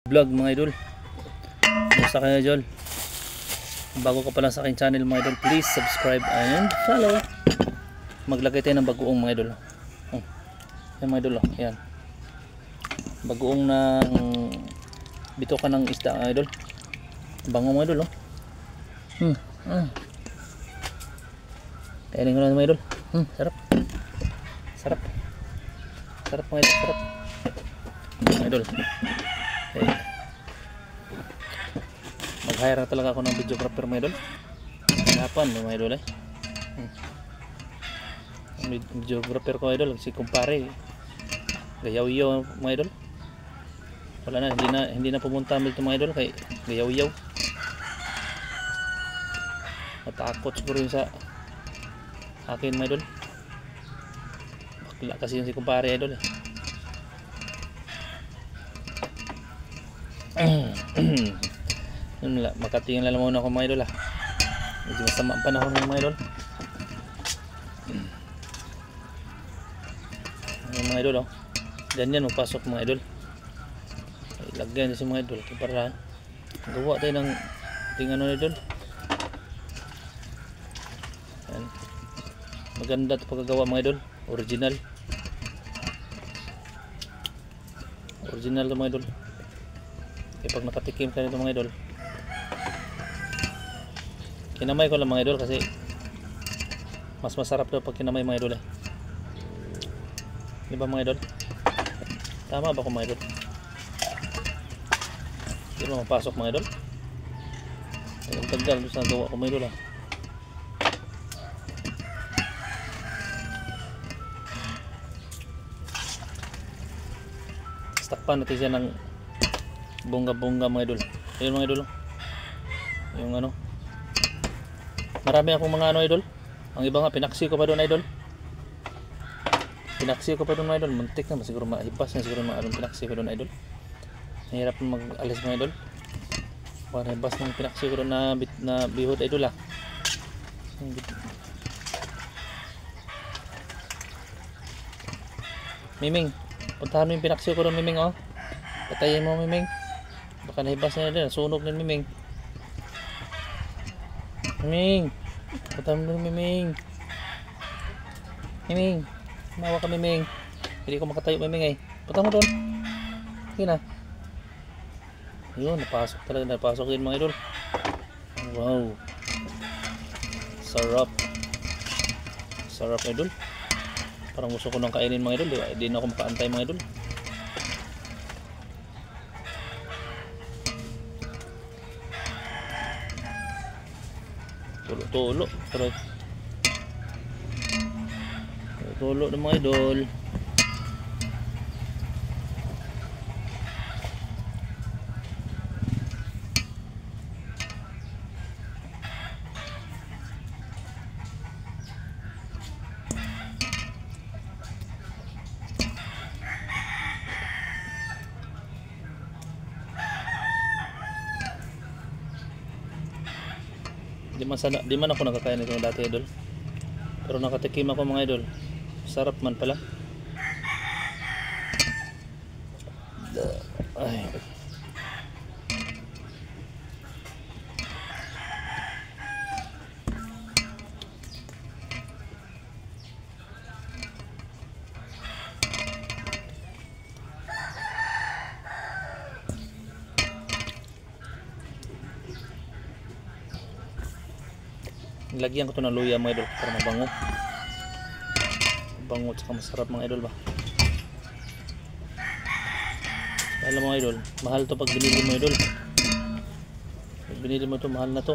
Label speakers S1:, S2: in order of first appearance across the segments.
S1: Vlog mga idol. Kumusta kayo idol? Bago ka pa lang sa aking channel mga idol, please subscribe and follow. Maglagay tayo ng bagoong mga idol. Yan mga idol, yan. Bagoong ng bito ka ng isda mga idol. Bango mga idol. Kainin ko na mga idol. Sarap. Sarap. Sarap mga idol, sarap. Mga idol. Okay. Mag-hire na talaga ako ng videographer mga idol. Hanapan mga idol videographer ko idol, si kumpare gayaw-yaw mga idol. Wala na, hindi na pumunta dito mga idol kay gayaw-yaw. Natakot siguro yun sa akin mga idol. Bakla kasi yun si kumpare idol Makatingin lang muna ako mga idol medyo masama ang panahon ng mga idol. Mga idol ganyan magpasok mga idol. Ilagyan si mga idol para gawa tayo ng tingnan na idol. Ayan. Maganda ito pagkagawa mga idol, original ito mga idol. Pag nakatikim ka nito mga idol, kinamay ko lang mga idol kasi mas masarap daw pag kinamay mga idol di ba mga idol? Tama ba ko mga idol? Hindi mo mapasok mga idol. Ang tagal sa gawa ko mga idol Takpan natin siya ng bongga-bongga mga idol. Ayun mga idol. Yung marami akong mga idol. Ang iba nga pinaksi ko pa doon idol. Pinaksi ko pa doon mga idol. Muntik na siguro mahipas na siguro mga pinaksi ko doon idol. Mahirap mag-alis mga idol. Para hibas ng pinaksi ko doon na bihot idol Miming, puntahan mo yung pinaksi ko doon Miming Patayin mo Miming. Baka nahibas na din, sunog na Miming. Miming, puntahan mo doon Miming. Miming, mawa ka Miming. Hindi ko makatayo Miming Puntahan mo doon. Sige na. Ayun, napasok talaga, napasok din mga idol. Wow, sarap. Sarap idol. Parang gusto ko nang kainin mga idol. Hindi na ako makaantay mga idol. Tulo-tulo. Tulo ng mga idol. Di man ako nakakain nito dati idol, pero nakatikim ako mga idol. Sarap man pala. Ay. Lagyan ko to ng luya mga idol para mabango. Mabango at saka masarap mga idol ba. Alam mo idol, mahal to pag binili mo idol. Pag binili mo to, mahal na to.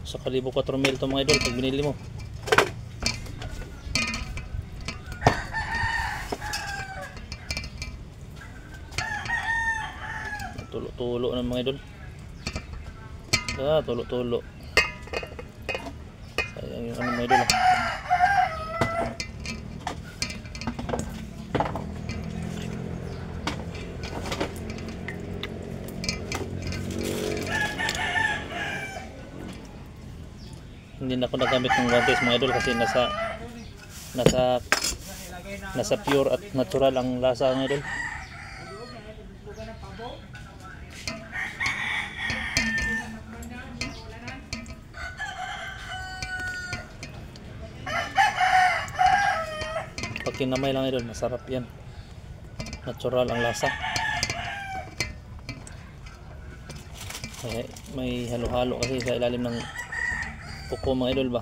S1: Sa 1,400 to mga idol pag binili mo. Tulo-tulo ng mga idol. Tulo-tulo. Sayang yung mga idol Hindi na ako nagamit ng guantes mga idol kasi nasa pure at natural ang lasa mga idol. kinamay lang idol, masarap yan. Natural ang lasa. May halo-halo kasi sa ilalim ng kuko mga idol ba.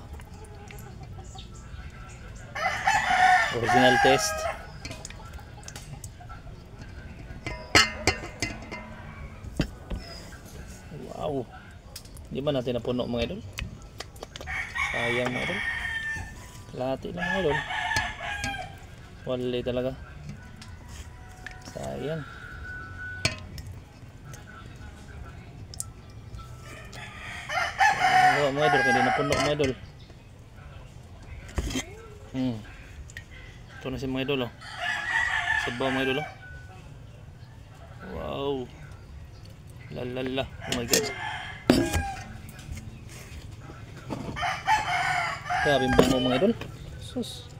S1: Original taste. Wow. Di ba natin napuno mga idol? Sayang mga idol. Lati lang mga idol. Wala talaga. Sayang. Mga idol, hindi napuno mga idol. Ito na si mga idol, oh. Sabaw mga idol, oh. Wow. Lalala. Oh my god. Grabe bango mga idol. Sus.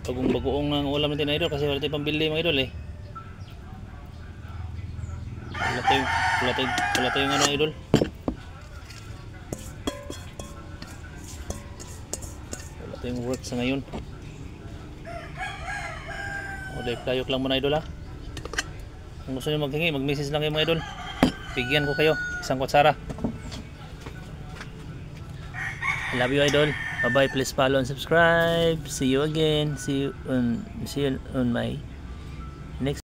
S1: Bagong-bagoong ng ulam natin idol kasi wala tayong pambili mga idol eh. Wala tayong ano idol. Wala tayong work sa ngayon. O dahil lang muna idol ha. Kung gusto nyo maghingi, mag-message lang kayo mga idol. Bigyan ko kayo isang kutsara. I love you idol. Bye bye, please follow and subscribe. See you again. See you on my